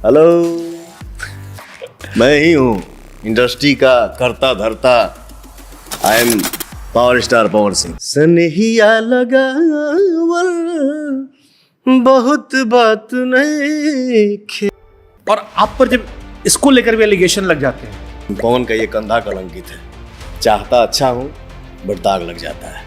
Hello, मैं ही हूँ industry का करता धरता। I am power star Pawan Singh. सनहिया लगावल बहुत बात नहीं। और आप पर जब इसको लेकर भी एलिगेशन लग जाते हैं, पवन का ये कंधा कलंकित है। चाहता अच्छा हूँ बट दाग लग जाता है।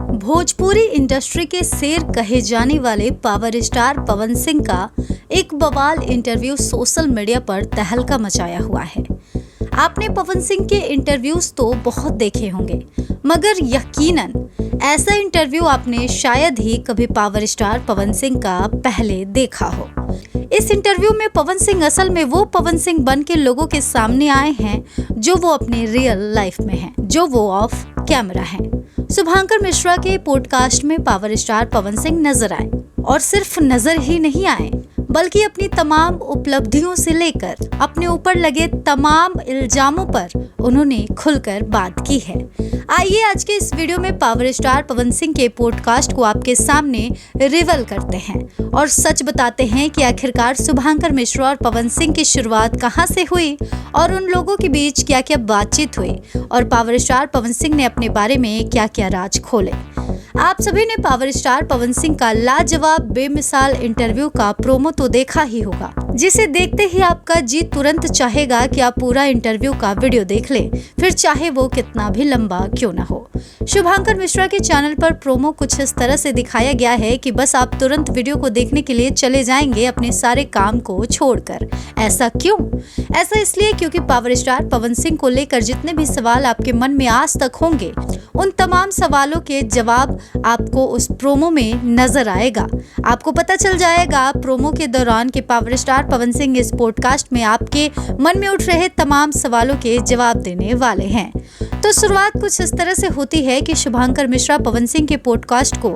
भोजपुरी इंडस्ट्री के शेर कहे जाने वाले पावर स्टार पवन सिंह का एक बवाल इंटरव्यू सोशल मीडिया पर तहलका मचाया हुआ है। आपने पवन सिंह के इंटरव्यूज तो बहुत देखे होंगे, मगर यकीनन ऐसा इंटरव्यू आपने शायद ही कभी पावर स्टार पवन सिंह का पहले देखा हो। इस इंटरव्यू में पवन सिंह असल में वो पवन सिंह बन के लोगों के सामने आए हैं जो वो अपने रियल लाइफ में हैं, जो वो ऑफ कैमरा हैं। शुभांकर मिश्रा के पॉडकास्ट में पावर स्टार पवन सिंह नजर आए, और सिर्फ नजर ही नहीं आए बल्कि अपनी तमाम उपलब्धियों से लेकर अपने ऊपर लगे तमाम इल्जामों पर उन्होंने खुलकर बात की है। आइए आज के इस वीडियो में पावर स्टार पवन सिंह के पॉडकास्ट को आपके सामने रिवील करते हैं और सच बताते हैं कि आखिरकार शुभांकर मिश्रा और पवन सिंह की शुरुआत कहां से हुई और उन लोगों के बीच क्या क्या बातचीत हुई और पावर स्टार पवन सिंह ने अपने बारे में क्या क्या राज खोले। आप सभी ने पावर स्टार पवन सिंह का लाजवाब बेमिसाल इंटरव्यू का प्रोमो तो देखा ही होगा, जिसे देखते ही आपका जी तुरंत चाहेगा कि आप पूरा इंटरव्यू का वीडियो देख लें, फिर चाहे वो कितना भी लंबा क्यों ना हो। शुभांकर मिश्रा के चैनल पर प्रोमो कुछ इस तरह से दिखाया गया है कि बस आप तुरंत वीडियो को देखने के लिए चले जाएंगे अपने सारे काम को छोड़कर। ऐसा क्यों? ऐसा इसलिए क्योंकि पावर स्टार पवन सिंह को लेकर जितने भी सवाल आपके मन में आज तक होंगे, उन तमाम सवालों के जवाब आपको उस प्रोमो में नजर आएगा। आपको पता चल जाएगा प्रोमो के दौरान कि पावर स्टार पवन सिंह इस पॉडकास्ट में आपके मन में उठ रहे तमाम सवालों के जवाब देने वाले हैं। तो शुरुआत कुछ इस तरह से होती है कि शुभांकर मिश्रा पवन सिंह के पॉडकास्ट को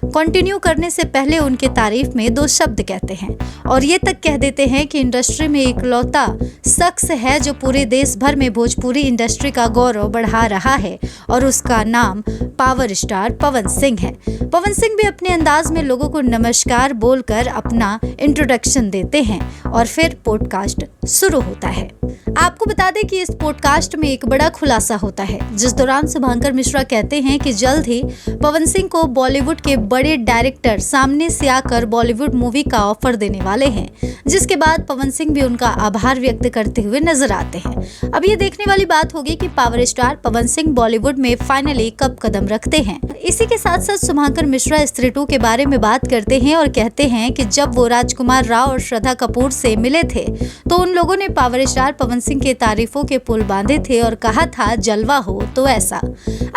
कंटिन्यू करने से पहले उनके तारीफ में 2 शब्द कहते हैं और ये तक कह देते हैं कि इंडस्ट्री में इकलौता शख्स है जो पूरे देश भर में भोजपुरी इंडस्ट्री का गौरव बढ़ा रहा है और उसका नाम पावर स्टार पवन सिंह है। पवन सिंह भी अपने अंदाज में लोगों को नमस्कार बोलकर अपना इंट्रोडक्शन देते हैं और फिर पॉडकास्ट शुरू होता है। आपको बता दें कि इस पॉडकास्ट में एक बड़ा खुलासा होता है, जिस दौरान शुभांकर मिश्रा कहते हैं कि जल्द ही पवन सिंह को बॉलीवुड के बड़े डायरेक्टर सामने से आकर बॉलीवुड मूवी का ऑफर देने वाले हैं, जिसके बाद पवन सिंह भी उनका आभार व्यक्त करते हुए नजर आते हैं। अब ये देखने वाली बात होगी कि पावर स्टार पवन सिंह बॉलीवुड में फाइनली कब कदम रखते हैं। इसी के साथ साथ शुभांकर मिश्रा स्त्री 2 के बारे में बात करते हैं और कहते हैं कि जब वो राजकुमार राव और श्रद्धा कपूर से मिले थे तो उन लोगों ने पावर स्टार पवन सिंह के तारीफों के पुल बांधे थे और कहा था जलवा हो तो ऐसा।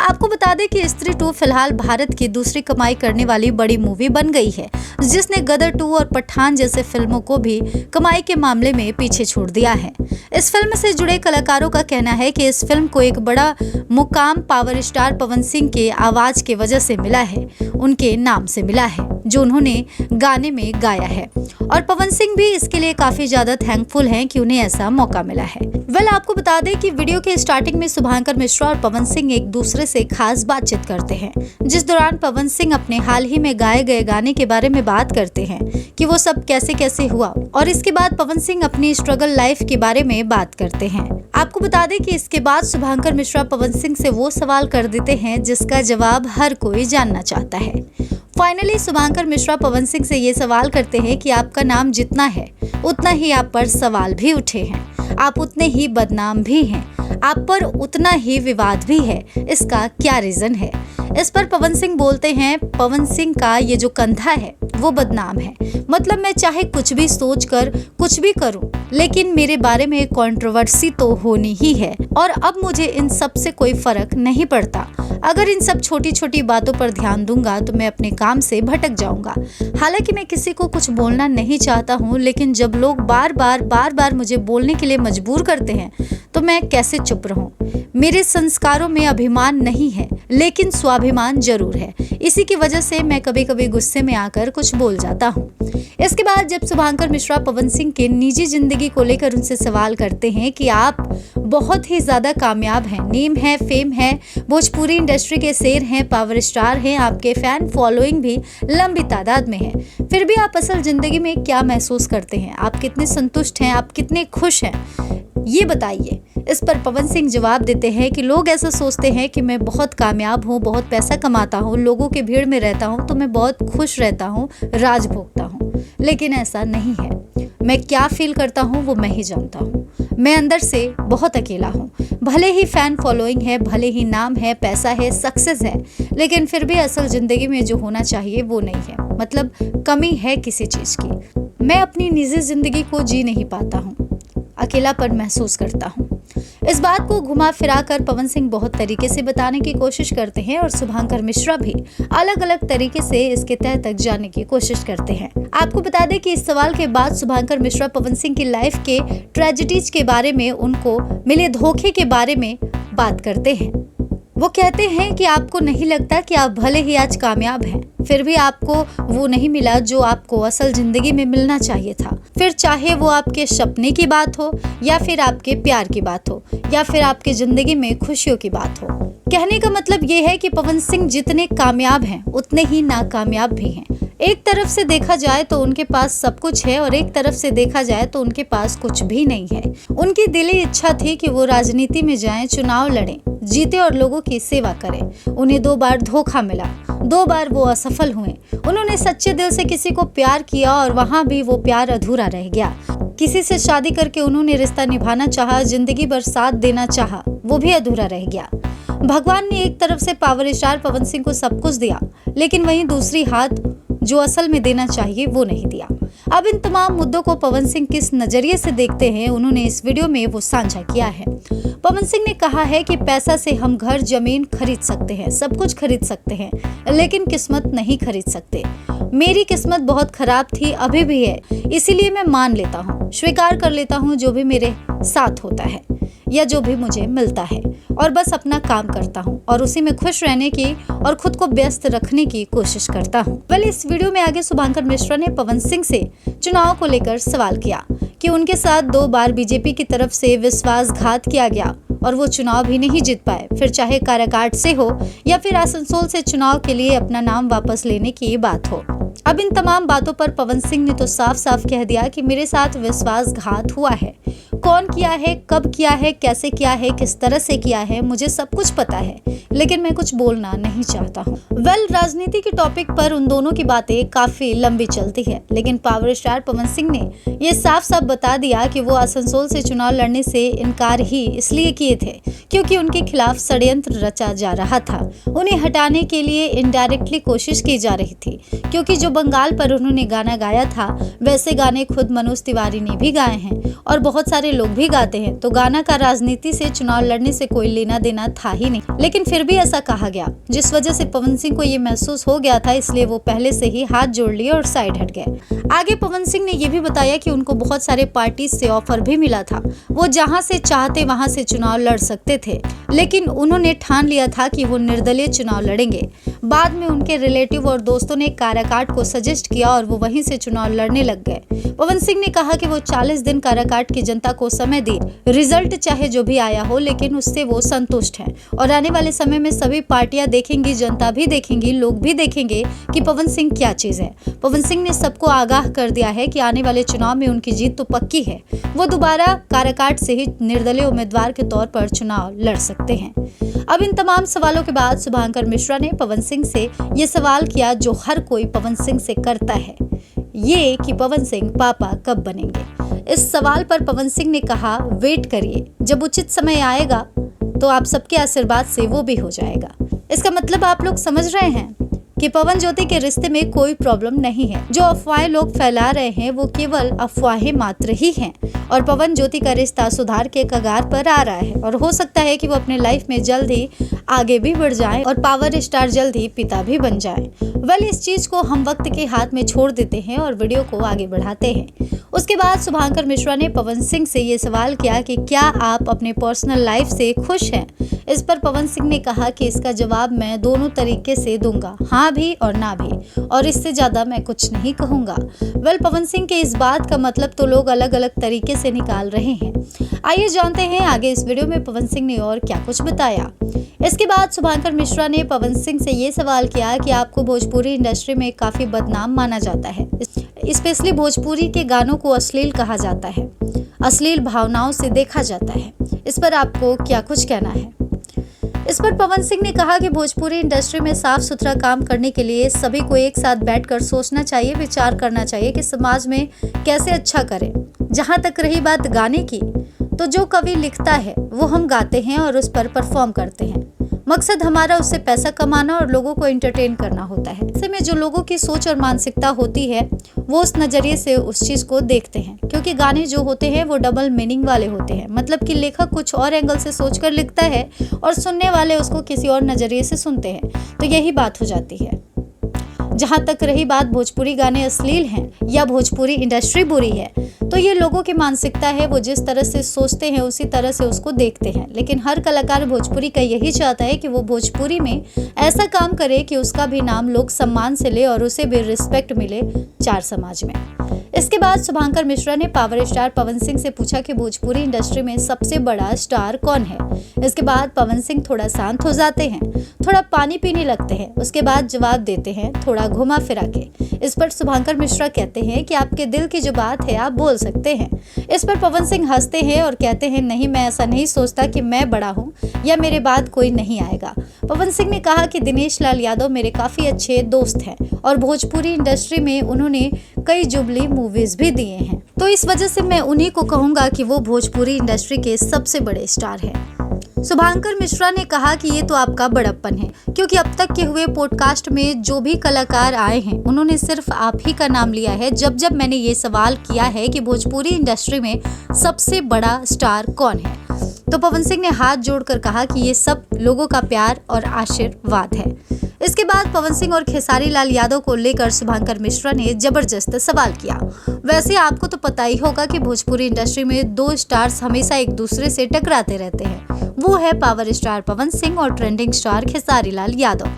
आपको बता दें कि स्त्री 2 फिलहाल भारत की दूसरी कमाई करने वाली बड़ी मूवी बन गई है, जिसने गदर 2 और पठान जैसे फिल्मों को भी कमाई के मामले में पीछे छोड़ दिया है। इस फिल्म से जुड़े कलाकारों का कहना है कि इस फिल्म को एक बड़ा मुकाम पावर स्टार पवन सिंह के आवाज की वजह से मिला है, उनके नाम से मिला है जो उन्होंने गाने में गाया है, और पवन सिंह भी इसके लिए काफी ज्यादा थैंकफुल हैं कि उन्हें ऐसा मौका मिला है। आपको बता दें कि वीडियो के स्टार्टिंग में शुभांकर मिश्रा और पवन सिंह एक दूसरे से खास बातचीत करते हैं, जिस दौरान पवन सिंह अपने हाल ही में गाए गए गाने के बारे में बात करते हैं कि वो सब कैसे कैसे हुआ, और इसके बाद पवन सिंह अपनी स्ट्रगल लाइफ के बारे में बात करते हैं। आपको बता दें कि इसके बाद शुभांकर मिश्रा पवन सिंह से वो सवाल कर देते हैं जिसका जवाब हर कोई जानना चाहता है। फाइनली शुभांकर मिश्रा पवन सिंह से ये सवाल करते हैं कि आपका नाम जितना है उतना ही आप पर सवाल भी उठे हैं, आप उतने ही बदनाम भी हैं, आप पर उतना ही विवाद भी है, इसका क्या रीजन है? इस पर पवन सिंह बोलते हैं, पवन सिंह का ये जो कंधा है वो बदनाम है, मतलब मैं चाहे कुछ भी सोच कर कुछ भी करूं, लेकिन मेरे बारे में कंट्रोवर्सी तो होनी ही है और अब मुझे इन सब से कोई फर्क नहीं पड़ता। अगर इन सब छोटी छोटी बातों पर ध्यान दूंगा तो मैं अपने काम से भटक जाऊंगा। हालांकि मैं किसी को कुछ बोलना नहीं चाहता हूं, लेकिन जब लोग बार बार मुझे बोलने के लिए मजबूर करते हैं तो मैं कैसे चुप रहूं? मेरे संस्कारों में अभिमान नहीं है, लेकिन स्वाभिमान जरूर है। इसी की वजह से मैं कभी कभी गुस्से में आकर कुछ बोल जाता हूँ। इसके बाद जब शुभांकर मिश्रा पवन सिंह के निजी जिंदगी को लेकर उनसे सवाल करते हैं कि आप बहुत ही ज्यादा कामयाब हैं, नेम है, फेम है, भोजपुरी इंडस्ट्री के शेर हैं, पावर स्टार हैं, आपके फैन फॉलोइंग भी लंबी तादाद में है, फिर भी आप असल जिंदगी में क्या महसूस करते हैं? आप कितने संतुष्ट हैं? आप कितने खुश हैं? ये बताइए। इस पर पवन सिंह जवाब देते हैं कि लोग ऐसा सोचते हैं कि मैं बहुत कामयाब हूँ, बहुत पैसा कमाता हूँ, लोगों के भीड़ में रहता हूँ तो मैं बहुत खुश रहता हूँ, राज भोगता हूँ, लेकिन ऐसा नहीं है। मैं क्या फील करता हूँ वो मैं ही जानता हूँ। मैं अंदर से बहुत अकेला हूँ। भले ही फैन फॉलोइंग है, भले ही नाम है, पैसा है, सक्सेस है, लेकिन फिर भी असल जिंदगी में जो होना चाहिए वो नहीं है। मतलब कमी है किसी चीज की। मैं अपनी निजी जिंदगी को जी नहीं पाता हूँ, अकेलापन महसूस करता हूँ। इस बात को घुमा फिरा कर पवन सिंह बहुत तरीके से बताने की कोशिश करते हैं और शुभांकर मिश्रा भी अलग अलग तरीके से इसके तह तक जाने की कोशिश करते हैं। आपको बता दें कि इस सवाल के बाद शुभांकर मिश्रा पवन सिंह की लाइफ के ट्रेजेडीज के बारे में, उनको मिले धोखे के बारे में बात करते हैं। वो कहते हैं कि आपको नहीं लगता कि आप भले ही आज कामयाब हैं, फिर भी आपको वो नहीं मिला जो आपको असल जिंदगी में मिलना चाहिए था। फिर चाहे वो आपके सपने की बात हो, या फिर आपके प्यार की बात हो, या फिर आपकी जिंदगी में खुशियों की बात हो। कहने का मतलब ये है कि पवन सिंह जितने कामयाब हैं उतने ही नाकामयाब भी हैं। एक तरफ से देखा जाए तो उनके पास सब कुछ है और एक तरफ से देखा जाए तो उनके पास कुछ भी नहीं है। उनकी दिली इच्छा थी कि वो राजनीति में जाएं, चुनाव लड़ें, जीते और लोगों की सेवा करें। उन्हें 2 बार धोखा मिला, 2 बार वो असफल हुए। उन्होंने सच्चे दिल से किसी को प्यार किया और वहाँ भी वो प्यार अधूरा रह गया। किसी से शादी करके उन्होंने रिश्ता निभाना चाहा, जिंदगी भर साथ देना चाहा, वो भी अधूरा रह गया। भगवान ने एक तरफ से पावर स्टार पवन सिंह को सब कुछ दिया, लेकिन वहीं दूसरी हाथ जो असल में देना चाहिए वो नहीं दिया। अब इन तमाम मुद्दों को पवन सिंह किस नजरिए से देखते हैं, उन्होंने इस वीडियो में वो साझा किया है। पवन सिंह ने कहा है कि पैसा से हम घर जमीन खरीद सकते हैं, सब कुछ खरीद सकते हैं, लेकिन किस्मत नहीं खरीद सकते। मेरी किस्मत बहुत खराब थी, अभी भी है, इसीलिए मैं मान लेता हूँ, स्वीकार कर लेता हूँ जो भी मेरे साथ होता है या जो भी मुझे मिलता है, और बस अपना काम करता हूँ और उसी में खुश रहने की और खुद को व्यस्त रखने की कोशिश करता हूँ। इस वीडियो में आगे शुभांकर मिश्रा ने पवन सिंह से चुनाव को लेकर सवाल किया कि उनके साथ 2 बार बीजेपी की तरफ से विश्वासघात किया गया और वो चुनाव भी नहीं जीत पाए, फिर चाहे काराकाट से हो या फिर आसनसोल से चुनाव के लिए अपना नाम वापस लेने की बात हो। अब इन तमाम बातों पर पवन सिंह ने तो साफ साफ कह दिया कि मेरे साथ विश्वासघात हुआ है। कौन किया है, कब किया है, कैसे किया है, किस तरह से किया है, मुझे सब कुछ पता है, लेकिन मैं कुछ बोलना नहीं चाहता हूँ। राजनीति के टॉपिक पर उन दोनों की बातें काफी लंबी चलती है, लेकिन पावर स्टार पवन सिंह ने ये साफ साफ बता दिया कि वो आसनसोल से चुनाव लड़ने से इनकार ही इसलिए किए थे क्योंकि उनके खिलाफ षड्यंत्र रचा जा रहा था। उन्हें हटाने के लिए इनडायरेक्टली कोशिश की जा रही थी, क्योंकि जो बंगाल पर उन्होंने गाना गाया था वैसे गाने खुद मनोज तिवारी ने भी गाए हैं और बहुत सारे लोग भी गाते हैं, तो गाना का राजनीति से चुनाव लड़ने से कोई लेना देना था ही नहीं। लेकिन फिर भी ऐसा कहा गया, जिस वजह से पवन सिंह को ये महसूस हो गया था, इसलिए वो पहले से ही हाथ जोड़ लिए और साइड हट गए। आगे पवन सिंह ने ये भी बताया कि उनको बहुत सारे पार्टी से ऑफर भी मिला था, वो जहां से चाहते वहां से चुनाव लड़ सकते थे, लेकिन उन्होंने ठान लिया था कि वो निर्दलीय चुनाव लड़ेंगे। बाद में उनके रिलेटिव और दोस्तों ने काराकाट को सजेस्ट किया और वो वहीं से चुनाव लड़ने लग गए। पवन सिंह ने कहा कि वो 40 दिन काराकाट की जनता को समय दी, रिजल्ट चाहे जो भी आया हो, लेकिन उससे वो संतुष्ट हैं और आने वाले समय में सभी पार्टियां देखेंगी, जनता भी देखेंगी, लोग भी देखेंगे कि पवन सिंह क्या चीज है। पवन सिंह ने सबको आगाह कर दिया है कि आने वाले चुनाव में उनकी जीत तो पक्की है, वो दोबारा काराकाट से ही निर्दलीय उम्मीदवार के तौर पर चुनाव लड़ सकते हैं। अब इन तमाम सवालों के बाद शुभांकर मिश्रा ने पवन सिंह से ये सवाल किया जो हर कोई पवन सिंह से करता है, ये कि पवन सिंह पापा कब बनेंगे। इस सवाल पर पवन सिंह ने कहा, वेट करिए, जब उचित समय आएगा तो आप सबके आशीर्वाद से वो भी हो जाएगा। इसका मतलब आप लोग समझ रहे हैं कि पवन ज्योति के रिश्ते में कोई प्रॉब्लम नहीं है। जो अफवाहें लोग फैला रहे हैं वो केवल अफवाहें मात्र ही हैं और पवन ज्योति का रिश्ता सुधार के कगार पर आ रहा है और हो सकता है कि वो अपने लाइफ में जल्द ही आगे भी बढ़ जाए और पावर स्टार जल्द ही पिता भी बन जाए। इस चीज को हम वक्त के हाथ में छोड़ देते हैं और वीडियो को आगे बढ़ाते हैं। उसके बाद शुभांकर मिश्रा ने पवन सिंह से ये सवाल किया कि क्या आप अपने पर्सनल लाइफ से खुश हैं। इस पर पवन सिंह ने कहा कि इसका जवाब मैं दोनों तरीके से दूंगा, हाँ भी और ना भी, और इससे ज्यादा मैं कुछ नहीं कहूंगा। वेल, पवन सिंह के इस बात का मतलब तो लोग अलग अलग तरीके से निकाल रहे हैं। आइए जानते हैं आगे इस वीडियो में पवन सिंह ने और क्या कुछ बताया। इसके बाद शुभांकर मिश्रा ने पवन सिंह से ये सवाल किया कि आपको भोजपुरी इंडस्ट्री में काफी बदनाम माना जाता है, स्पेशली भोजपुरी के गानों को अश्लील कहा जाता है, अश्लील भावनाओं से देखा जाता है, इस पर आपको क्या कुछ कहना है। इस पर पवन सिंह ने कहा कि भोजपुरी इंडस्ट्री में साफ सुथरा काम करने के लिए सभी को एक साथ बैठकर सोचना चाहिए, विचार करना चाहिए कि समाज में कैसे अच्छा करें। जहां तक रही बात गाने की, तो जो कवि लिखता है वो हम गाते हैं और उस पर परफॉर्म करते हैं। मकसद हमारा उससे पैसा कमाना और लोगों को एंटरटेन करना होता है। ऐसे में जो लोगों की सोच और मानसिकता होती है वो उस नजरिए से उस चीज को देखते हैं, क्योंकि गाने जो होते हैं वो डबल मीनिंग वाले होते हैं। मतलब कि लेखक कुछ और एंगल से सोचकर लिखता है और सुनने वाले उसको किसी और नजरिए से सुनते हैं, तो यही बात हो जाती है। जहां तक रही बात भोजपुरी गाने अश्लील हैं या भोजपुरी इंडस्ट्री बुरी है, तो ये लोगों की मानसिकता है, वो जिस तरह से सोचते हैं उसी तरह से उसको देखते हैं। लेकिन हर कलाकार भोजपुरी का यही चाहता है कि वो भोजपुरी में ऐसा काम करे कि उसका भी नाम लोग सम्मान से ले और उसे भी रिस्पेक्ट मिले चार समाज में। इसके बाद शुभांकर मिश्रा ने पावर स्टार पवन सिंह से पूछा कि भोजपुरी इंडस्ट्री में सबसे बड़ा स्टार कौन है। इसके बाद पवन सिंह थोड़ा शांत हो जाते हैं, थोड़ा पानी पीने लगते हैं, उसके बाद जवाब देते हैं थोड़ा घुमा फिरा के। इस पर शुभांकर मिश्रा कहते हैं कि आपके दिल की जो बात है आप बोल सकते हैं। इस पर पवन सिंह हंसते हैं और कहते हैं नहीं, मैं ऐसा नहीं सोचता कि मैं बड़ा हूँ या मेरे बाद कोई नहीं आएगा। पवन सिंह ने कहा कि दिनेश लाल यादव मेरे काफी अच्छे दोस्त हैं और भोजपुरी इंडस्ट्री में उन्होंने कई जुबली मूवीज भी दिए हैं, तो इस वजह से मैं उन्हीं को कहूंगा कि वो भोजपुरी इंडस्ट्री के सबसे बड़े स्टार हैं। शुभांकर मिश्रा ने कहा कि ये तो आपका बड़प्पन है, क्योंकि अब तक के हुए पॉडकास्ट में जो भी कलाकार आए हैं उन्होंने सिर्फ आप ही का नाम लिया है। जब जब मैंने ये सवाल किया है कि भोजपुरी इंडस्ट्री में सबसे बड़ा स्टार कौन है, तो पवन सिंह ने हाथ जोड़कर कहा कि ये सब लोगों का प्यार और आशीर्वाद है। इसके बाद पवन सिंह और खेसारी लाल यादव को लेकर शुभांकर मिश्रा ने जबरदस्त सवाल किया। वैसे आपको तो पता ही होगा कि भोजपुरी इंडस्ट्री में दो स्टार्स हमेशा एक दूसरे से टकराते रहते हैं, वो है पावर स्टार पवन सिंह और ट्रेंडिंग स्टार खेसारी लाल यादव।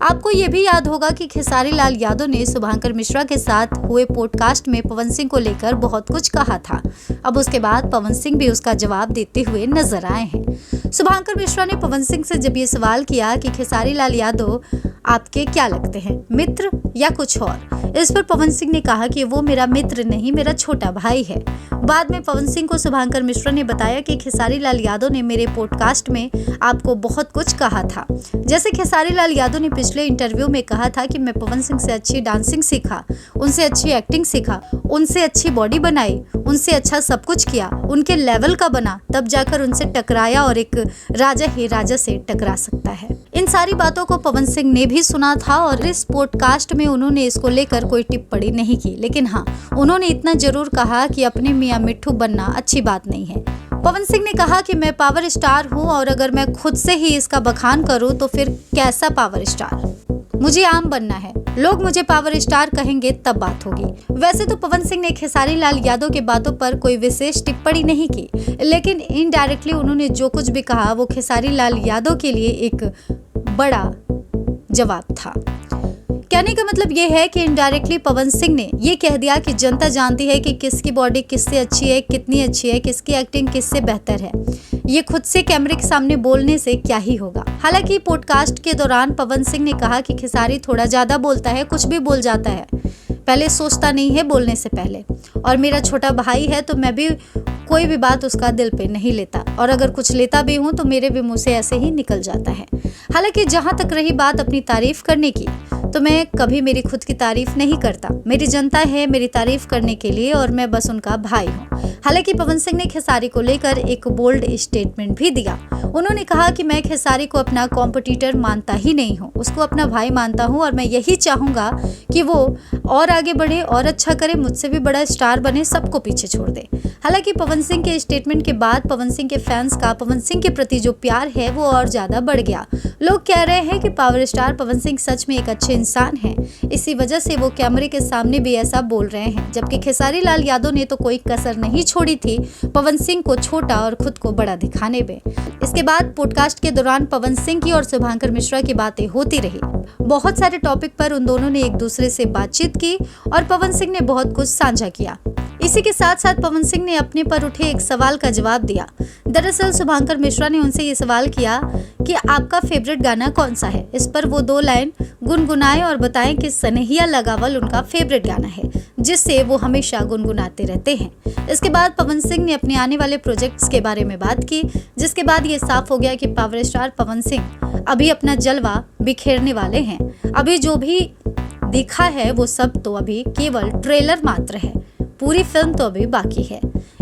आपको ये भी याद होगा कि खेसारी लाल यादव ने शुभांकर मिश्रा के साथ हुए पॉडकास्ट में पवन सिंह को लेकर बहुत कुछ कहा था। अब उसके बाद पवन सिंह भी उसका जवाब देते हुए नजर आए हैं। शुभांकर मिश्रा ने पवन सिंह से जब ये सवाल किया कि खेसारी लाल यादव आपके क्या लगते हैं, मित्र या कुछ और, इस पर पवन सिंह ने कहा कि वो मेरा मित्र नहीं, मेरा छोटा भाई है। बाद में पवन सिंह को शुभांकर मिश्रा ने बताया कि खेसारी लाल यादव ने मेरे पॉडकास्ट में आपको बहुत कुछ कहा था। जैसे खेसारी लाल यादव ने पिछले इंटरव्यू में कहा था कि मैं पवन सिंह से अच्छी डांसिंग सीखा, उनसे अच्छी एक्टिंग सीखा, उनसे अच्छी बॉडी बनाई, उनसे अच्छा सब कुछ किया, उनके लेवल का बना, तब जाकर उनसे टकराया और एक राजा ही राजा से टकरा सकता है। इन सारी बातों को पवन सिंह ने भी सुना था और इस पॉडकास्ट में उन्होंने इसको लेकर कोई टिप्पणी नहीं की, लेकिन हाँ, उन्होंने इतना जरूर कहा कि अपने मियां मिट्ठू बनना अच्छी बात नहीं है। पवन सिंह ने कहा कि मैं पावर स्टार हूँ और अगर मैं खुद से ही इसका बखान करूँ तो फिर कैसा पावर स्टार, मुझे आम बनना है, लोग मुझे पावर स्टार कहेंगे तब बात होगी। वैसे तो पवन सिंह ने खेसारी लाल यादव के बातों पर कोई विशेष टिप्पणी नहीं की, लेकिन इनडायरेक्टली उन्होंने जो कुछ भी कहा वो खेसारी लाल यादव के लिए एक बड़ा जवाब था। कहने का मतलब ये है कि इनडायरेक्टली पवन सिंह ने ये कह दिया कि जनता जानती है कि किसकी बॉडी किससे अच्छी है, कितनी अच्छी है, किसकी एक्टिंग किससे बेहतर है। ये खुद से कैमरे के सामने बोलने से क्या ही होगा। हालांकि पॉडकास्ट के दौरान पवन सिंह ने कहा कि खेसारी थोड़ा ज्यादा बोलता है, कुछ भी बोल जाता है, पहले सोचता नहीं है बोलने से पहले, और मेरा छोटा भाई है तो मैं भी कोई भी बात उसका दिल पे नहीं लेता, और अगर कुछ लेता भी हूँ तो मेरे भी मुंह से ऐसे ही निकल जाता है। हालांकि जहां तक रही बात अपनी तारीफ करने की, तो मैं कभी मेरी खुद की तारीफ नहीं करता, मेरी जनता है मेरी तारीफ करने के लिए और मैं बस उनका भाई हूँ। हालांकि पवन सिंह ने खेसारी को लेकर एक बोल्ड स्टेटमेंट भी दिया। उन्होंने कहा कि मैं खेसारी को अपना कॉम्पिटिटर मानता ही नहीं हूँ, उसको अपना भाई मानता हूँ और मैं यही चाहूँगा कि वो और आगे बढ़े और अच्छा करे, मुझसे भी बड़ा स्टार बने, सबको पीछे छोड़ दे। हालांकि पवन सिंह के स्टेटमेंट के बाद पवन सिंह के फैंस का पवन सिंह के प्रति जो प्यार है वो और ज़्यादा बढ़ गया। लोग कह रहे हैं कि पावर स्टार पवन सिंह सच में एक अच्छे इंसान हैं, इसी वजह से वो कैमरे के सामने भी ऐसा बोल रहे हैं। जबकि खेसारी लाल यादव ने तो कोई कसर नहीं छोड़ी थी पवन सिंह को छोटा और खुद को बड़ा दिखाने में। इसके बाद पॉडकास्ट के दौरान पवन सिंह की और शुभांकर मिश्रा की बातें होती रही। बहुत सारे टॉपिक पर उन दोनों ने एक दूसरे से बातचीत की और पवन सिंह ने बहुत कुछ साझा किया। इसी के साथ साथ पवन सिंह ने अपने पर उठे एक सवाल का जवाब दिया। दरअसल शुभांकर मिश्रा ने उनसे ये सवाल किया कि आपका फेवरेट गाना कौन सा है। इस पर वो 2 लाइन गुनगुनाए और बताएं कि सनहिया लगावल उनका फेवरेट गाना है, जिससे वो हमेशा गुनगुनाते रहते हैं। इसके बाद पवन सिंह ने अपने आने वाले प्रोजेक्ट्स के बारे में बात की, जिसके बाद ये साफ हो गया कि पावर स्टार पवन सिंह अभी अपना जलवा बिखेरने वाले हैं। अभी जो भी दिखा है वो सब तो अभी केवल ट्रेलर मात्र है, पूरी फिल्म तो अभी बाकी है।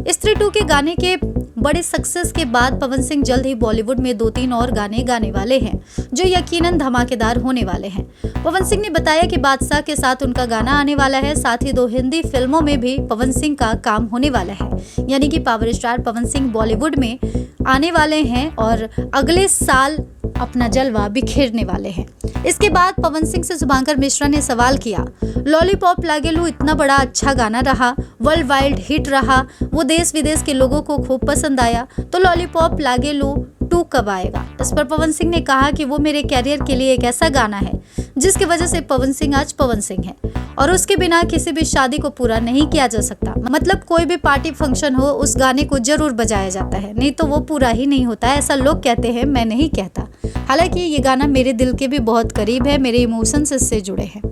स्त्री 2 के गाने के बड़े सक्सेस के बाद पवन सिंह जल्द ही बॉलीवुड में 2-3 और गाने गाने वाले हैं, जो यकीनन धमाकेदार होने वाले हैं। पवन सिंह ने बताया कि बादशाह के साथ उनका गाना आने वाला है, साथ ही 2 हिंदी फिल्मों में भी पवन सिंह का काम होने वाला है, यानी कि पावर स्टार पवन सिंह बॉलीवुड में आने वाले हैं और अगले साल अपना जलवा बिखेरने वाले हैं। इसके बाद पवन सिंह से शुभांकर मिश्रा ने सवाल किया, लॉलीपॉप लागेलू इतना बड़ा अच्छा गाना रहा, वर्ल्ड वाइड हिट रहा, वो देश विदेश के लोगों को खूब पसंद आया, तो लॉलीपॉप लागेलू 2 कब आएगा। इस पर पवन सिंह ने कहा कि वो मेरे कैरियर के लिए एक ऐसा गाना है जिसकी वजह से पवन सिंह आज पवन सिंह है और उसके बिना किसी भी शादी को पूरा नहीं किया जा सकता। मतलब कोई भी पार्टी फंक्शन हो उस गाने को जरूर बजाया जाता है, नहीं तो वो पूरा ही नहीं होता है। ऐसा लोग कहते हैं, मैं नहीं कहता। हालांकि ये गाना मेरे दिल के भी बहुत करीब है, मेरे इमोशंस इससे जुड़े हैं।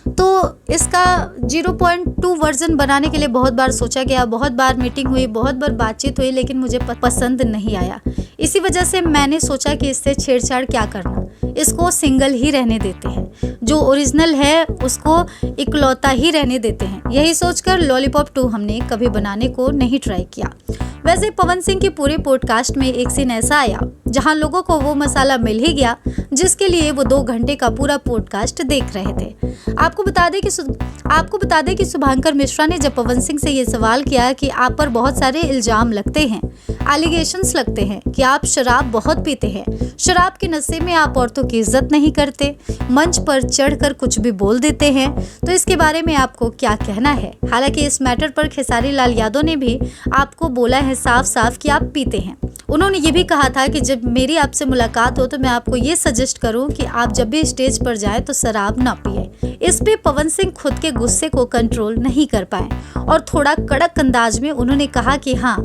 तो इसका 0.2 वर्जन बनाने के लिए बहुत बार सोचा गया, बहुत बार मीटिंग हुई, बहुत बार बातचीत हुई, लेकिन मुझे पसंद नहीं आया। इसी वजह से मैंने सोचा कि इससे छेड़छाड़ क्या करना, इसको सिंगल ही रहने देते हैं, जो ओरिजिनल है उसको इकलौता ही रहने देते हैं। यही सोचकर लॉलीपॉप 2 हमने कभी बनाने को नहीं ट्राई किया। वैसे पवन सिंह के पूरे पॉडकास्ट में एक सीन ऐसा आया जहां लोगों को वो मसाला मिल ही गया जिसके लिए वो 2 घंटे का पूरा पॉडकास्ट देख रहे थे। आपको बता दें कि शुभांकर मिश्रा ने जब पवन सिंह से ये सवाल किया कि आप पर बहुत सारे इल्जाम लगते हैं, एलिगेशंस लगते हैं कि आप शराब बहुत पीते हैं, शराब के नशे में आप औरतों की इज्जत नहीं करते, मंच पर चढ़कर कुछ भी बोल देते हैं, तो इसके बारे में आपको क्या कहना है। हालांकि इस मैटर पर खेसारी लाल यादव ने भी आपको बोला है साफ साफ कि आप पीते हैं। उन्होंने ये भी कहा था कि जब मेरी आपसे मुलाकात हो तो मैं आपको ये सजेस्ट करूं कि आप जब भी स्टेज पर जाएं तो शराब ना पिए। इस पे पवन सिंह खुद के गुस्से को कंट्रोल नहीं कर पाए और थोड़ा कड़क अंदाज में उन्होंने कहा कि हाँ,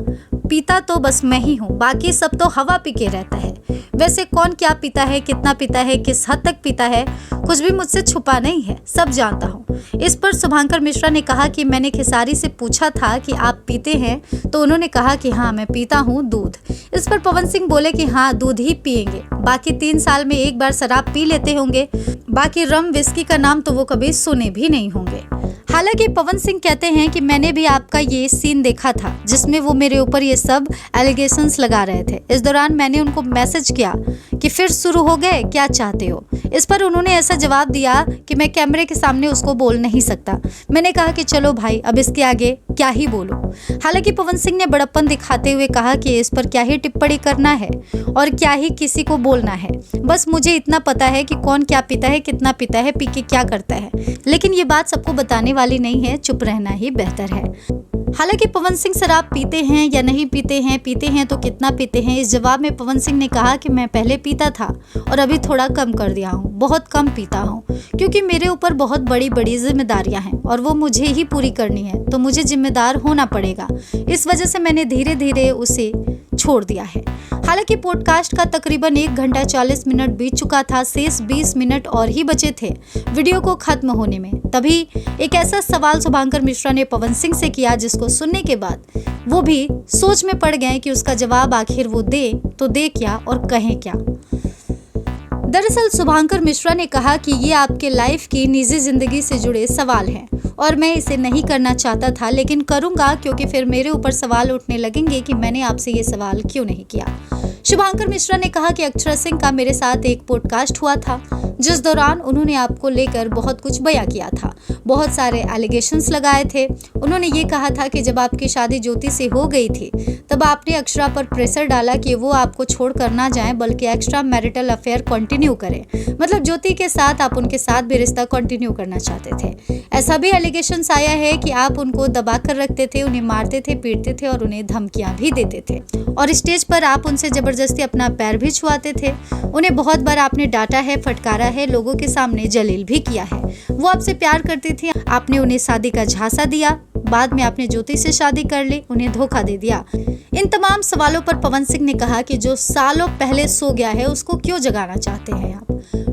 पीता तो बस मैं ही हूँ, बाकी सब तो हवा पी के रहता है। वैसे कौन क्या पीता है, कितना पीता है, किस हद तक पीता है, कुछ भी मुझसे छुपा नहीं है, सब जानता हूँ। इस पर शुभांकर मिश्रा ने कहा कि मैंने खेसारी से पूछा था कि आप पीते हैं, तो उन्होंने कहा कि हाँ मैं पीता हूँ दूध। इस पर पवन सिंह बोले कि हाँ दूध ही पिएंगे, बाकी 3 साल में एक बार शराब पी लेते होंगे, बाकी रम विस्की का नाम तो वो कभी सुने भी नहीं होंगे। हालांकि पवन सिंह कहते हैं कि मैंने भी आपका ये सीन देखा था जिसमें वो मेरे ऊपर ये सब एलिगेशंस लगा रहे थे। इस दौरान मैंने उनको मैसेज किया कि फिर शुरू हो गए, क्या चाहते हो। इस पर उन्होंने ऐसा जवाब दिया कि मैं कैमरे के सामने उसको बोल नहीं सकता। मैंने कहा कि चलो भाई, अब इसके आगे क्या ही बोलो। हालांकि पवन सिंह ने बड़प्पन दिखाते हुए कहा कि इस पर क्या ही टिप्पणी करना है और क्या ही किसी को बोलना है, बस मुझे इतना पता है कि कौन क्या पीता है, कितना पीता है, पी के क्या करता है, लेकिन ये बात सबको बताने वाली नहीं है, चुप रहना ही बेहतर है। हालांकि पवन सिंह शराब पीते हैं या नहीं पीते हैं तो कितना पीते हैं, इस जवाब में पवन सिंह ने कहा कि मैं पहले पीता था और अभी थोड़ा कम कर दिया हूँ, बहुत कम पीता हूँ, क्योंकि मेरे ऊपर बहुत बड़ी बड़ी जिम्मेदारियां हैं और वो मुझे ही पूरी करनी है, तो मुझे जिम्मेदार होना पड़ेगा। इस वजह से मैंने धीरे धीरे उसे छोड़ दिया है। हालांकि पॉडकास्ट का तकरीबन 1 घंटा 40 मिनट बीत चुका था, शेष 20 मिनट और ही बचे थे वीडियो को खत्म होने में। तभी एक ऐसा सवाल शुभांकर मिश्रा ने पवन सिंह से किया जिसको सुनने के बाद वो भी सोच में पड़ गए कि उसका जवाब आखिर वो दे तो दे क्या और कहें क्या। दरअसल शुभांकर मिश्रा ने कहा कि ये आपके लाइफ की निजी जिंदगी से जुड़े सवाल हैं और मैं इसे नहीं करना चाहता था, लेकिन करूंगा क्योंकि फिर मेरे ऊपर सवाल उठने लगेंगे कि मैंने आपसे ये सवाल क्यों नहीं किया। शुभांकर मिश्रा ने कहा कि अक्षरा सिंह का मेरे साथ एक पॉडकास्ट हुआ था जिस दौरान उन्होंने आपको लेकर बहुत कुछ बयां किया था, बहुत सारे एलिगेशंस लगाए थे। उन्होंने ये कहा था कि जब आपकी शादी ज्योति से हो गई थी तब आपने अक्षरा पर प्रेशर डाला कि वो आपको छोड़कर ना जाएं बल्कि एक्स्ट्रा मैरिटल अफेयर कंटिन्यू करें। मतलब ज्योति के साथ आप उनके साथ भी रिश्ता कंटिन्यू करना चाहते थे। ऐसा भी एलिगेशंस आया है कि आप उनको दबा कर रखते थे, उन्हें मारते थे, पीटते थे और उन्हें धमकियां भी देते थे और स्टेज पर आप उनसे जबरदस्ती अपना पैर भी छुआते थे। उन्हें बहुत बार आपने डांटा है, फटकारा है, लोगों के सामने जलील भी किया है। वो आपसे प्यार करती थी, आपने उन्हें शादी का झांसा दिया, बाद में आपने ज्योति से शादी कर ली, उन्हें धोखा दे दिया। इन तमाम सवालों पर पवन सिंह ने कहा कि जो सालों पहले सो गया है उसको क्यों जगाना चाहते हैं आप।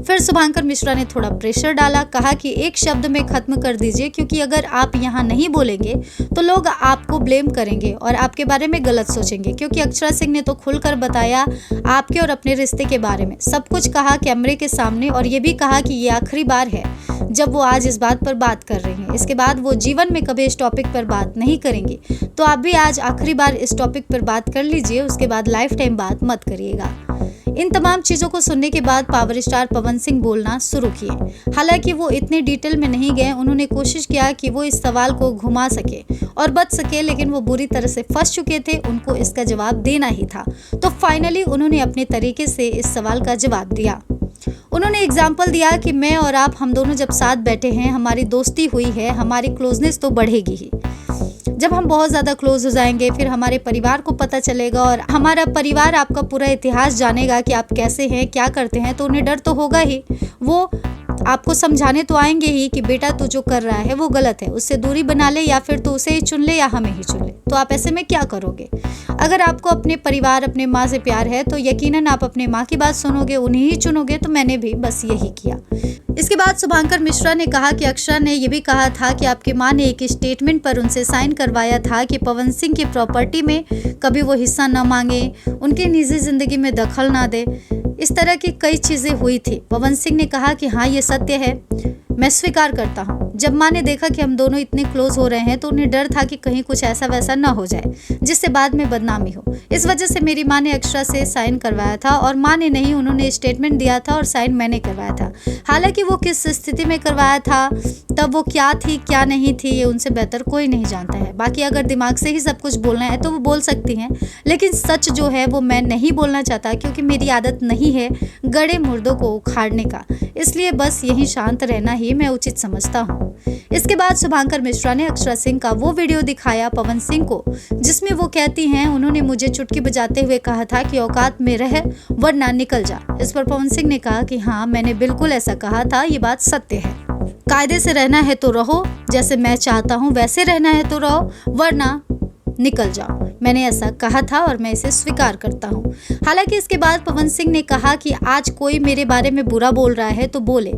फिर शुभांकर मिश्रा ने थोड़ा प्रेशर डाला, कहा कि एक शब्द में खत्म कर दीजिए क्योंकि अगर आप यहाँ नहीं बोलेंगे तो लोग आपको ब्लेम करेंगे और आपके बारे में गलत सोचेंगे, क्योंकि अक्षरा सिंह ने तो खुलकर बताया आपके और अपने रिश्ते के बारे में, सब कुछ कहा कैमरे के सामने और ये भी कहा कि ये आखिरी बार है जब वो आज इस बात पर बात कर रही हैं। इसके बाद वो जीवन में कभी इस टॉपिक पर बात नहीं करेंगी, तो आप भी आज आखिरी बार इस टॉपिक पर बात कर लीजिए, उसके बाद लाइफ टाइम बात मत करिएगा। इन तमाम चीज़ों को सुनने के बाद पावर स्टार पवन सिंह बोलना शुरू किए। हालांकि वो इतने डिटेल में नहीं गए, उन्होंने कोशिश किया कि वो इस सवाल को घुमा सके और बच सके, लेकिन वो बुरी तरह से फंस चुके थे, उनको इसका जवाब देना ही था। तो फाइनली उन्होंने अपने तरीके से इस सवाल का जवाब दिया। उन्होंने एग्जाम्पल दिया कि मैं और आप, हम दोनों जब साथ बैठे हैं, हमारी दोस्ती हुई है, हमारी क्लोजनेस तो बढ़ेगी ही। जब हम बहुत ज़्यादा क्लोज हो जाएंगे फिर हमारे परिवार को पता चलेगा और हमारा परिवार आपका पूरा इतिहास जानेगा कि आप कैसे हैं, क्या करते हैं, तो उन्हें डर तो होगा ही। वो आपको समझाने तो आएंगे ही कि बेटा तू जो कर रहा है वो गलत है, उससे दूरी बना ले या फिर तू उसे ही चुन ले या हमें ही चुन ले। तो आप ऐसे में क्या करोगे? अगर आपको अपने परिवार, अपने माँ से प्यार है तो यकीनन आप अपने माँ की बात सुनोगे, उन्हें ही चुनोगे। तो मैंने भी बस यही किया। इसके बाद शुभांकर मिश्रा ने कहा कि अक्षरा ने ये भी कहा था कि आपकी माँ ने एक स्टेटमेंट पर उनसे साइन करवाया था कि पवन सिंह की प्रॉपर्टी में कभी वो हिस्सा न मांगे, उनकी निजी जिंदगी में दखल ना दे। इस तरह की कई चीजें हुई थी। पवन सिंह ने कहा कि हाँ ये सत्य है, मैं स्वीकार करता हूँ। जब माँ ने देखा कि हम दोनों इतने क्लोज हो रहे हैं तो उन्हें डर था कि कहीं कुछ ऐसा वैसा ना हो जाए जिससे बाद में बदनामी हो। इस वजह से मेरी माँ ने अक्षरा से साइन करवाया था और माँ ने नहीं, उन्होंने स्टेटमेंट दिया था और साइन मैंने करवाया था। हालांकि वो किस स्थिति में करवाया था, तब वो क्या थी क्या नहीं थी, ये उनसे बेहतर कोई नहीं जानता है। बाकी अगर दिमाग से ही सब कुछ बोलना है तो वो बोल सकती हैं, लेकिन सच जो है वो मैं नहीं बोलना चाहता क्योंकि मेरी आदत नहीं है गड़े मुर्दों को उखाड़ने का। इसलिए बस यही शांत रहना ही मैं उचित समझता हूँ। इसके बाद शुभांकर मिश्रा ने अक्षरा सिंह का वो वीडियो दिखाया पवन सिंह को जिसमें वो कहती हैं उन्होंने मुझे चुटकी बजाते हुए कहा था कि औकात में रह वरना निकल जा। इस पर पवन सिंह ने कहा कि हाँ मैंने बिल्कुल ऐसा कहा था, ये बात सत्य है। कायदे से रहना है तो रहो, जैसे मैं चाहता हूँ वैसे रहना है तो रहो, वरना निकल जाओ। मैंने ऐसा कहा था और मैं इसे स्वीकार करता हूँ। हालांकि इसके बाद पवन सिंह ने कहा कि आज कोई मेरे बारे में बुरा बोल रहा है तो बोले,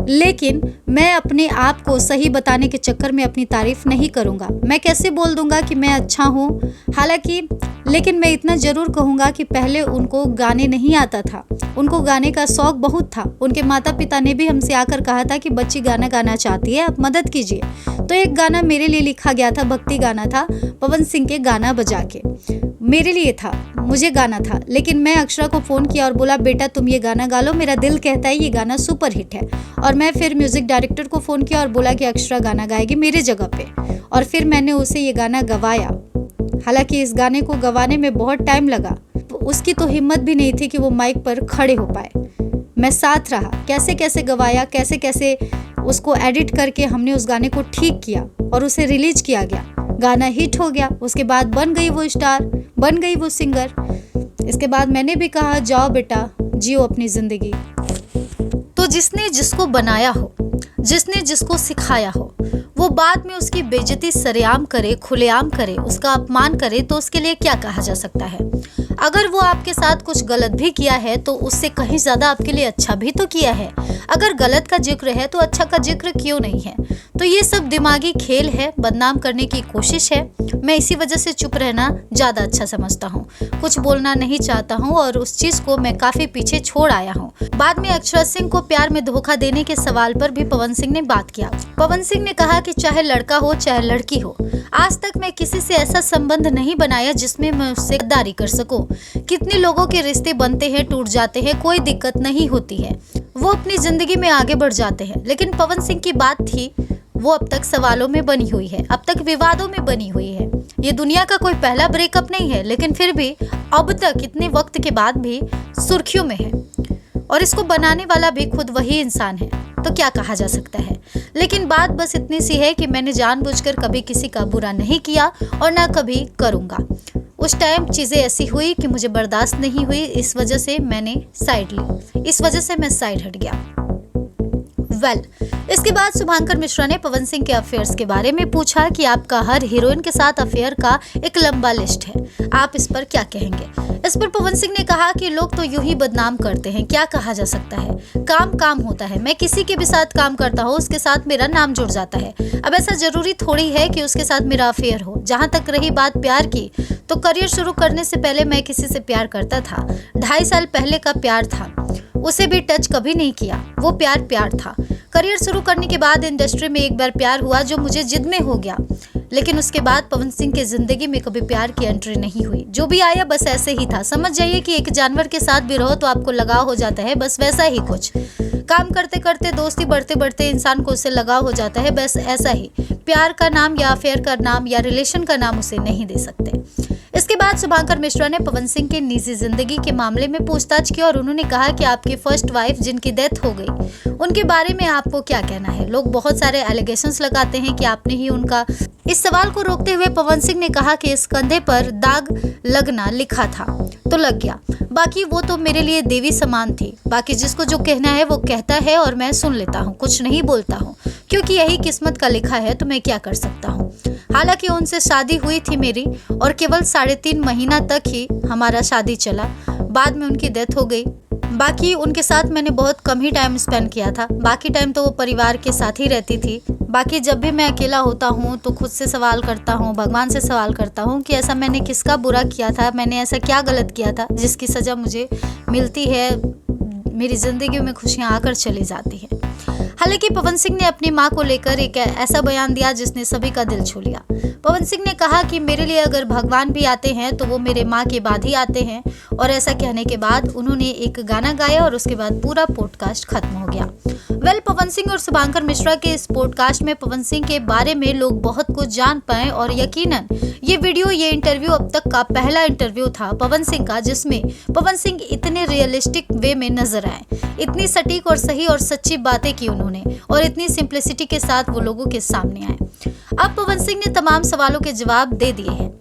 लेकिन मैं अपने आप को सही बताने के चक्कर में अपनी तारीफ नहीं करूंगा। मैं कैसे बोल दूंगा कि मैं अच्छा हूँ? हालांकि लेकिन मैं इतना जरूर कहूँगा कि पहले उनको गाने नहीं आता था, उनको गाने का शौक बहुत था। उनके माता पिता ने भी हमसे आकर कहा था कि बच्ची गाना गाना चाहती है, आप मदद कीजिए। तो एक गाना मेरे लिए लिखा गया था, भक्ति गाना था, पवन सिंह के गाना बजा के मेरे लिए था, मुझे गाना था। लेकिन मैं अक्षरा को फ़ोन किया और बोला बेटा तुम ये गाना गा लो, मेरा दिल कहता है ये गाना सुपर हिट है। और मैं फिर म्यूज़िक डायरेक्टर को फ़ोन किया और बोला कि अक्षरा गाना गाएगी मेरे जगह पे, और फिर मैंने उसे ये गाना गवाया। हालांकि इस गाने को गवाने में बहुत टाइम लगा, उसकी तो हिम्मत भी नहीं थी कि वो माइक पर खड़े हो पाए। मैं साथ रहा, कैसे कैसे गवाया, कैसे कैसे उसको एडिट करके हमने उस गाने को ठीक किया और उसे रिलीज किया गया। गाना हिट हो गया, उसके बाद बन गई वो स्टार, बन गई वो सिंगर। इसके बाद मैंने भी कहा जाओ बेटा जियो अपनी ज़िंदगी। तो जिसने जिसको बनाया हो, जिसने जिसको सिखाया हो, वो बाद में उसकी बेइज्जती सरेआम करे, खुलेआम करे, उसका अपमान करे, तो उसके लिए क्या कहा जा सकता है? अगर वो आपके साथ कुछ गलत भी किया है तो उससे कहीं ज़्यादा आपके लिए अच्छा भी तो किया है। अगर गलत का जिक्र है तो अच्छा का जिक्र क्यों नहीं है? तो ये सब दिमागी खेल है, बदनाम करने की कोशिश है। मैं इसी वजह से चुप रहना ज़्यादा अच्छा समझता हूँ, कुछ बोलना नहीं चाहता हूँ और उस चीज़ को मैं काफ़ी पीछे छोड़ आया हूँ। बाद में अक्षरा सिंह को प्यार में धोखा देने के सवाल पर भी पवन सिंह ने बात किया। पवन सिंह ने कहा कि चाहे लड़का हो चाहे लड़की हो, आज तक मैं किसी से ऐसा संबंध नहीं बनाया जिसमें मैं उससे गद्दारी कर सकूं। कितने लोगों के रिश्ते बनते हैं, टूट जाते हैं, कोई दिक्कत नहीं होती है। वो अपनी जिंदगी में आगे बढ़ जाते हैं। लेकिन पवन सिंह की बात थी वो अब तक सवालों में बनी हुई है, अब तक विवादों में बनी हुई है। ये दुनिया का कोई पहला ब्रेकअप नहीं है, लेकिन फिर भी अब तक इतने वक्त के बाद भी सुर्खियों में है और इसको बनाने वाला भी खुद वही इंसान है। तो क्या कहा जा सकता है। लेकिन बात बस इतनी सी है कि मैंने जानबूझकर कभी किसी का बुरा नहीं किया और ना कभी करूँगा। उस टाइम चीज़ें ऐसी हुई कि मुझे बर्दाश्त नहीं हुई, इस वजह से मैंने साइड ली, इस वजह से मैं साइड हट गया। इसके बाद शुभांकर मिश्रा ने पवन सिंह के अफेयर्स के बारे में पूछा कि आपका हर हीरोइन के साथ अफेयर का एक लंबा लिस्ट है, आप इस पर क्या कहेंगे। इस पर पवन सिंह ने कहा कि लोग तो यूं ही बदनाम करते हैं, क्या कहा जा सकता है, काम काम होता है। मैं किसी के भी साथ काम करता हूँ उसके साथ मेरा नाम जुड़ जाता है। अब ऐसा जरूरी थोड़ी है कि उसके साथ मेरा अफेयर हो। जहाँ तक रही बात प्यार की, तो करियर शुरू करने से पहले मैं किसी से प्यार करता था। 2.5 साल पहले का प्यार था, उसे भी टच कभी नहीं किया, वो प्यार था। करियर शुरू करने के बाद इंडस्ट्री में एक बार प्यार हुआ जो मुझे जिद में हो गया, लेकिन उसके बाद पवन सिंह के जिंदगी में कभी प्यार की एंट्री नहीं हुई। जो भी आया बस ऐसे ही था। समझ जाइए कि एक जानवर के साथ भी रहो तो आपको लगाव हो जाता है, बस वैसा ही कुछ। काम करते करते दोस्ती बढ़ते बढ़ते इंसान को उससे लगाव हो जाता है, बस ऐसा ही। प्यार का नाम या अफेयर का नाम या रिलेशन का नाम उसे नहीं दे सकते। इसके बाद शुभांकर मिश्रा ने पवन सिंह के निजी जिंदगी के मामले में पूछताछ की और उन्होंने कहा कि आपकी फर्स्ट वाइफ जिनकी डेथ हो गई, उनके बारे में आपको क्या कहना है। लोग बहुत सारे एलिगेशंस लगाते हैं कि आपने ही उनका। इस सवाल को रोकते हुए पवन सिंह ने कहा कि इस कंधे पर दाग लगना लिखा था तो लग गया, बाकी वो तो मेरे लिए देवी समान थी। बाकी जिसको जो कहना है वो कहता है और मैं सुन लेता हूँ, कुछ नहीं बोलता हूँ, क्योंकि यही किस्मत का लिखा है, तो मैं क्या कर सकता हूँ। हालांकि उनसे शादी हुई थी मेरी और केवल 3.5 महीना तक ही हमारा शादी चला, बाद में उनकी डेथ हो गई। बाकी उनके साथ मैंने बहुत कम ही टाइम स्पेंड किया था, बाकी टाइम तो वो परिवार के साथ ही रहती थी। बाकी जब भी मैं अकेला होता हूँ तो खुद से सवाल करता हूँ, भगवान से सवाल करता हूँ कि ऐसा मैंने किसका बुरा किया था, मैंने ऐसा क्या गलत किया था जिसकी सज़ा मुझे मिलती है, मेरी ज़िंदगी में खुशियाँ आकर चली जाती हैं। हालांकि पवन सिंह ने अपनी मां को लेकर एक ऐसा बयान दिया जिसने सभी का दिल छू लिया। पवन सिंह ने कहा कि मेरे लिए अगर भगवान भी आते हैं तो वो मेरे मां के बाद ही आते हैं, और ऐसा कहने के बाद उन्होंने एक गाना गाया और उसके बाद पूरा पॉडकास्ट खत्म हो गया। पवन सिंह और शुभांकर मिश्रा के इस पॉडकास्ट में पवन सिंह के बारे में लोग बहुत कुछ जान पाए और यकीनन ये इंटरव्यू अब तक का पहला इंटरव्यू था पवन सिंह का, जिसमें पवन सिंह इतने रियलिस्टिक वे में नजर आए, इतनी सटीक और सही और सच्ची बातें की उन्होंने और इतनी सिंप्लिसिटी के साथ वो लोगों के सामने आए। अब पवन सिंह ने तमाम सवालों के जवाब दे दिए हैं।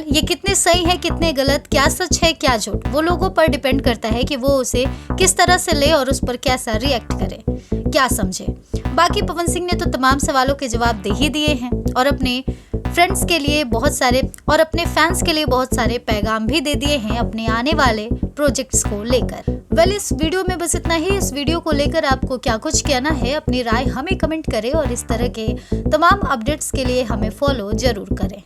ये कितने सही है कितने गलत, क्या सच है क्या झूठ, वो लोगों पर डिपेंड करता है कि वो उसे किस तरह से ले और उस पर कैसा रिएक्ट करे, क्या समझे। बाकी पवन सिंह ने तो तमाम सवालों के जवाब दे ही दिए हैं और अपने फ्रेंड्स के लिए बहुत सारे और अपने फैंस के लिए बहुत सारे पैगाम भी दे दिए हैं अपने आने वाले प्रोजेक्ट्स को लेकर। इस वीडियो में बस इतना ही। इस वीडियो को लेकर आपको क्या कुछ कहना है, अपनी राय हमें कमेंट करें और इस तरह के तमाम अपडेट्स के लिए हमें फॉलो जरूर करें।